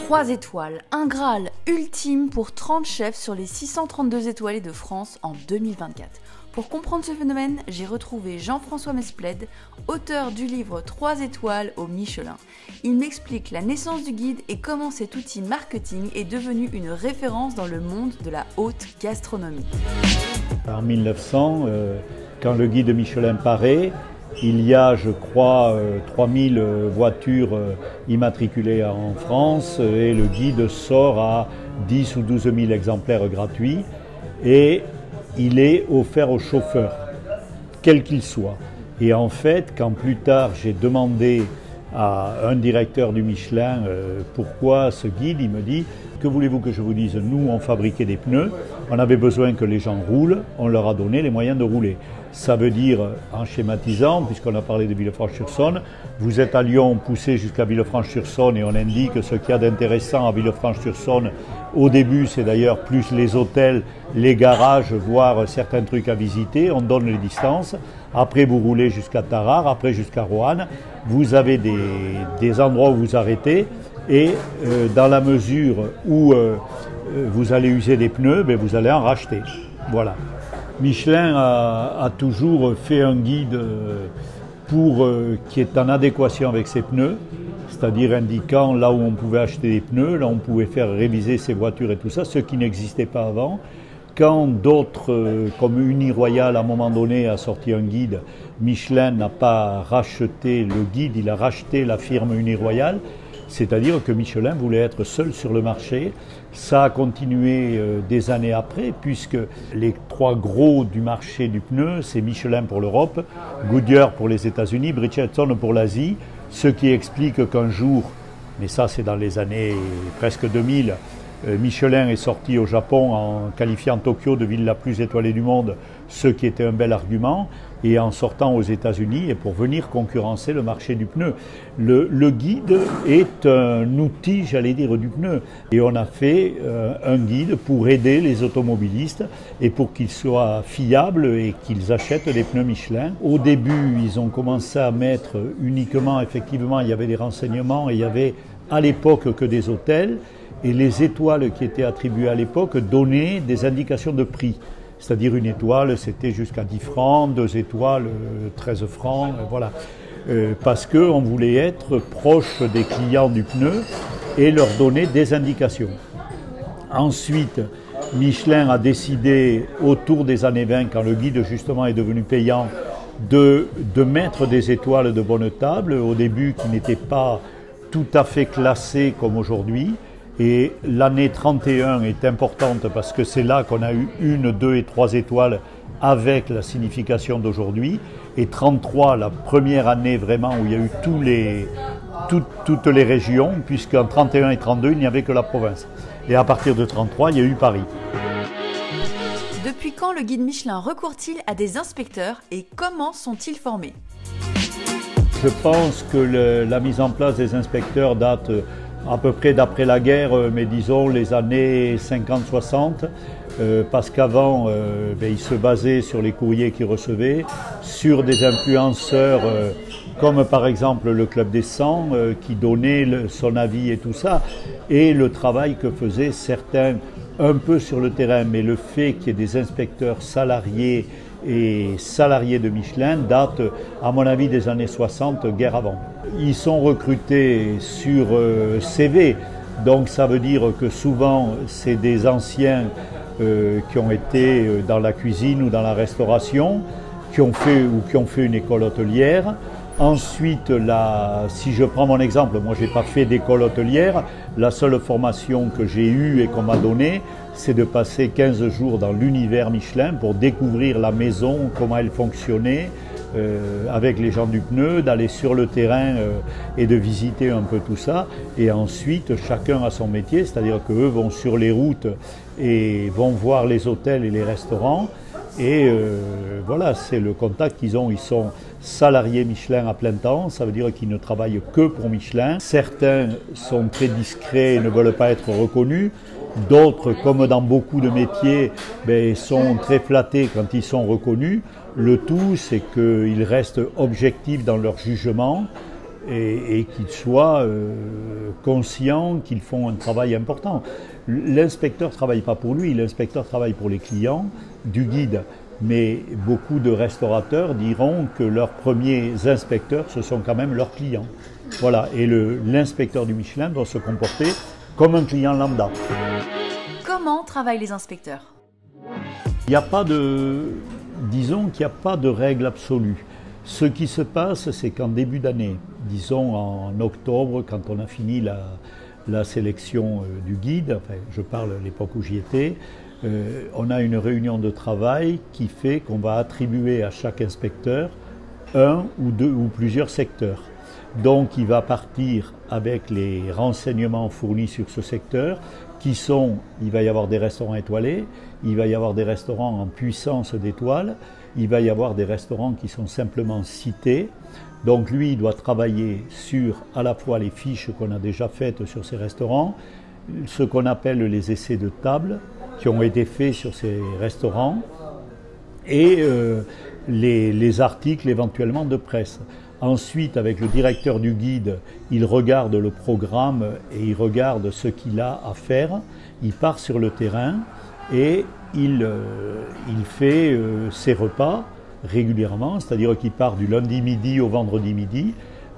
3 étoiles, un Graal ultime pour 30 chefs sur les 632 étoilés de France en 2024. Pour comprendre ce phénomène, j'ai retrouvé Jean-François Mesplède, auteur du livre 3 étoiles au Michelin. Il m'explique la naissance du guide et comment cet outil marketing est devenu une référence dans le monde de la haute gastronomie. En 1900, quand le guide Michelin paraît, il y a, je crois, 3000 voitures immatriculées en France et le guide sort à 10 ou 12 000 exemplaires gratuits et il est offert aux chauffeurs, quel qu'il soit. Et en fait, quand plus tard j'ai demandé à un directeur du Michelin pourquoi ce guide, il me dit « Que voulez-vous que je vous dise? Nous, on fabriquait des pneus, on avait besoin que les gens roulent, on leur a donné les moyens de rouler. » Ça veut dire, en schématisant, puisqu'on a parlé de Villefranche-sur-Saône, vous êtes à Lyon, poussé jusqu'à Villefranche-sur-Saône et on indique ce qu'il y a d'intéressant à Villefranche-sur-Saône. Au début, c'est d'ailleurs plus les hôtels, les garages, voire certains trucs à visiter. On donne les distances. Après, vous roulez jusqu'à Tarare, après jusqu'à Roanne. Vous avez des endroits où vous arrêtez et dans la mesure où vous allez user des pneus, ben, vous allez en racheter. Voilà. Michelin a toujours fait un guide qui est en adéquation avec ses pneus, c'est-à-dire indiquant là où on pouvait acheter des pneus, là où on pouvait faire réviser ses voitures et tout ça, ce qui n'existait pas avant. Quand d'autres, comme Uniroyal à un moment donné a sorti un guide, Michelin n'a pas racheté le guide, il a racheté la firme Uniroyal. C'est-à-dire que Michelin voulait être seul sur le marché. Ça a continué des années après, puisque les 3 gros du marché du pneu, c'est Michelin pour l'Europe, Goodyear pour les États-Unis, Bridgestone pour l'Asie, ce qui explique qu'un jour, mais ça c'est dans les années presque 2000, Michelin est sorti au Japon en qualifiant Tokyo de ville la plus étoilée du monde, ce qui était un bel argument, et en sortant aux États-Unis et pour venir concurrencer le marché du pneu. Le guide est un outil, j'allais dire, du pneu. Et on a fait un guide pour aider les automobilistes et pour qu'ils soient fiables et qu'ils achètent des pneus Michelin. Au début, ils ont commencé à mettre uniquement, effectivement, il y avait des renseignements et il y avait à l'époque que des hôtels. Et les étoiles qui étaient attribuées à l'époque donnaient des indications de prix. C'est-à-dire une étoile, c'était jusqu'à 10 francs, 2 étoiles, 13 francs, voilà. Parce qu'on voulait être proche des clients du pneu et leur donner des indications. Ensuite, Michelin a décidé, autour des années 20, quand le guide justement est devenu payant, de mettre des étoiles de bonne table, au début qui n'étaient pas tout à fait classées comme aujourd'hui. Et l'année 31 est importante parce que c'est là qu'on a eu 1, 2 et 3 étoiles avec la signification d'aujourd'hui. Et 33, la première année vraiment où il y a eu toutes les régions, puisqu'en 31 et 32, il n'y avait que la province. Et à partir de 33, il y a eu Paris. Depuis quand le guide Michelin recourt-il à des inspecteurs et comment sont-ils formés? Je pense que la mise en place des inspecteurs date à peu près d'après la guerre, mais disons les années 50-60, parce qu'avant, ils se basaient sur les courriers qu'ils recevaient, sur des influenceurs comme par exemple le Club des 100 qui donnait son avis et tout ça, et le travail que faisaient certains un peu sur le terrain, mais le fait qu'il y ait des inspecteurs salariés et salariés de Michelin date, à mon avis, des années 60, guerre avant. Ils sont recrutés sur CV, donc ça veut dire que souvent c'est des anciens qui ont été dans la cuisine ou dans la restauration, qui ont fait une école hôtelière. Ensuite, si je prends mon exemple, moi je n'ai pas fait d'école hôtelière, la seule formation que j'ai eue et qu'on m'a donnée, c'est de passer 15 jours dans l'univers Michelin pour découvrir la maison, comment elle fonctionnait, avec les gens du pneu, d'aller sur le terrain et de visiter un peu tout ça. Et ensuite, chacun a son métier, c'est-à-dire qu'eux vont sur les routes et vont voir les hôtels et les restaurants. Et voilà, c'est le contact qu'ils ont. Ils sont salariés Michelin à plein temps, ça veut dire qu'ils ne travaillent que pour Michelin. Certains sont très discrets et ne veulent pas être reconnus. D'autres, comme dans beaucoup de métiers, sont très flattés quand ils sont reconnus. Le tout, c'est qu'ils restent objectifs dans leur jugement et qu'ils soient conscients qu'ils font un travail important. L'inspecteur ne travaille pas pour lui, l'inspecteur travaille pour les clients du guide. Mais beaucoup de restaurateurs diront que leurs premiers inspecteurs, ce sont quand même leurs clients. Voilà, et l'inspecteur du Michelin doit se comporter comme un client lambda. Comment travaillent les inspecteurs? Il n'y a pas disons qu'il n'y a pas de règle absolue. Ce qui se passe, c'est qu'en début d'année, disons en octobre, quand on a fini la sélection du guide, enfin, je parle de l'époque où j'y étais, on a une réunion de travail qui fait qu'on va attribuer à chaque inspecteur un ou deux ou plusieurs secteurs. Donc il va partir avec les renseignements fournis sur ce secteur qui sont, il va y avoir des restaurants étoilés, il va y avoir des restaurants en puissance d'étoiles, il va y avoir des restaurants qui sont simplement cités. Donc lui, il doit travailler sur à la fois les fiches qu'on a déjà faites sur ces restaurants, ce qu'on appelle les essais de table qui ont été faits sur ces restaurants et les articles éventuellement de presse. Ensuite, avec le directeur du guide, il regarde le programme et il regarde ce qu'il a à faire. Il part sur le terrain et il fait ses repas régulièrement, c'est-à-dire qu'il part du lundi midi au vendredi midi,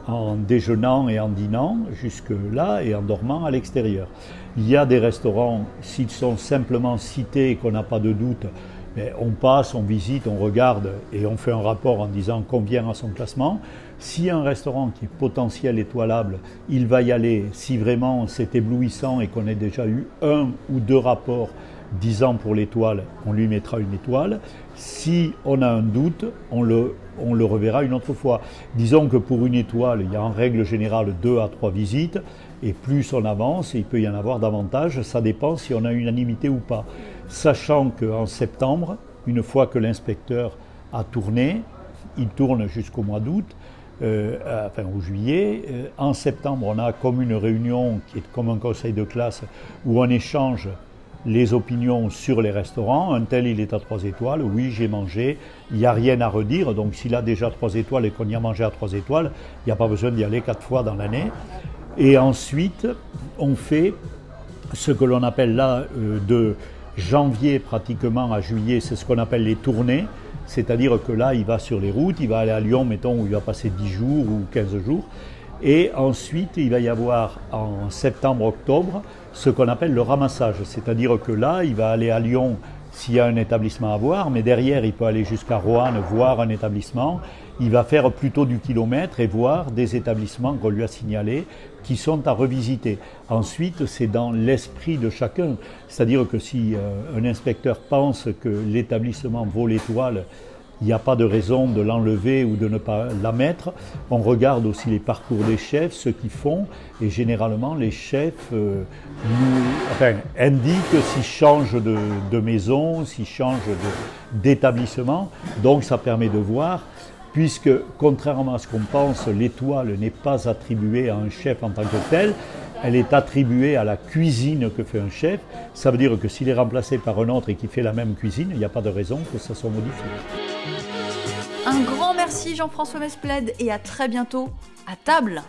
en déjeunant et en dînant jusque-là et en dormant à l'extérieur. Il y a des restaurants, s'ils sont simplement cités et qu'on n'a pas de doute, mais on passe, on visite, on regarde et on fait un rapport en disant combien à son classement. Si un restaurant qui est potentiel étoilable, il va y aller si vraiment c'est éblouissant et qu'on ait déjà eu un ou deux rapports disant pour l'étoile, on lui mettra une étoile. Si on a un doute, on le reverra une autre fois. Disons que pour une étoile, il y a en règle générale 2 à 3 visites, et plus on avance, il peut y en avoir davantage, ça dépend si on a unanimité ou pas. Sachant qu'en septembre, une fois que l'inspecteur a tourné, il tourne jusqu'au mois d'août, enfin au juillet, en septembre on a comme une réunion qui est comme un conseil de classe où on échange les opinions sur les restaurants. Un tel il est à 3 étoiles, oui j'ai mangé, il n'y a rien à redire, donc s'il a déjà 3 étoiles et qu'on y a mangé à 3 étoiles, il n'y a pas besoin d'y aller 4 fois dans l'année. Et ensuite on fait ce que l'on appelle là de janvier pratiquement à juillet, c'est ce qu'on appelle les tournées, c'est-à-dire que là il va sur les routes, il va aller à Lyon mettons où il va passer 10 jours ou 15 jours. Et ensuite, il va y avoir en septembre-octobre ce qu'on appelle le ramassage. C'est-à-dire que là, il va aller à Lyon s'il y a un établissement à voir, mais derrière, il peut aller jusqu'à Roanne voir un établissement. Il va faire plutôt du kilomètre et voir des établissements qu'on lui a signalés qui sont à revisiter. Ensuite, c'est dans l'esprit de chacun. C'est-à-dire que si un inspecteur pense que l'établissement vaut l'étoile, il n'y a pas de raison de l'enlever ou de ne pas la mettre. On regarde aussi les parcours des chefs, ce qu'ils font, et généralement les chefs indiquent s'ils changent de maison, s'ils changent d'établissement. Donc ça permet de voir, puisque contrairement à ce qu'on pense, l'étoile n'est pas attribuée à un chef en tant que tel, elle est attribuée à la cuisine que fait un chef. Ça veut dire que s'il est remplacé par un autre et qui fait la même cuisine, il n'y a pas de raison que ça soit modifié. Un grand merci Jean-François Mesplède et à très bientôt à table.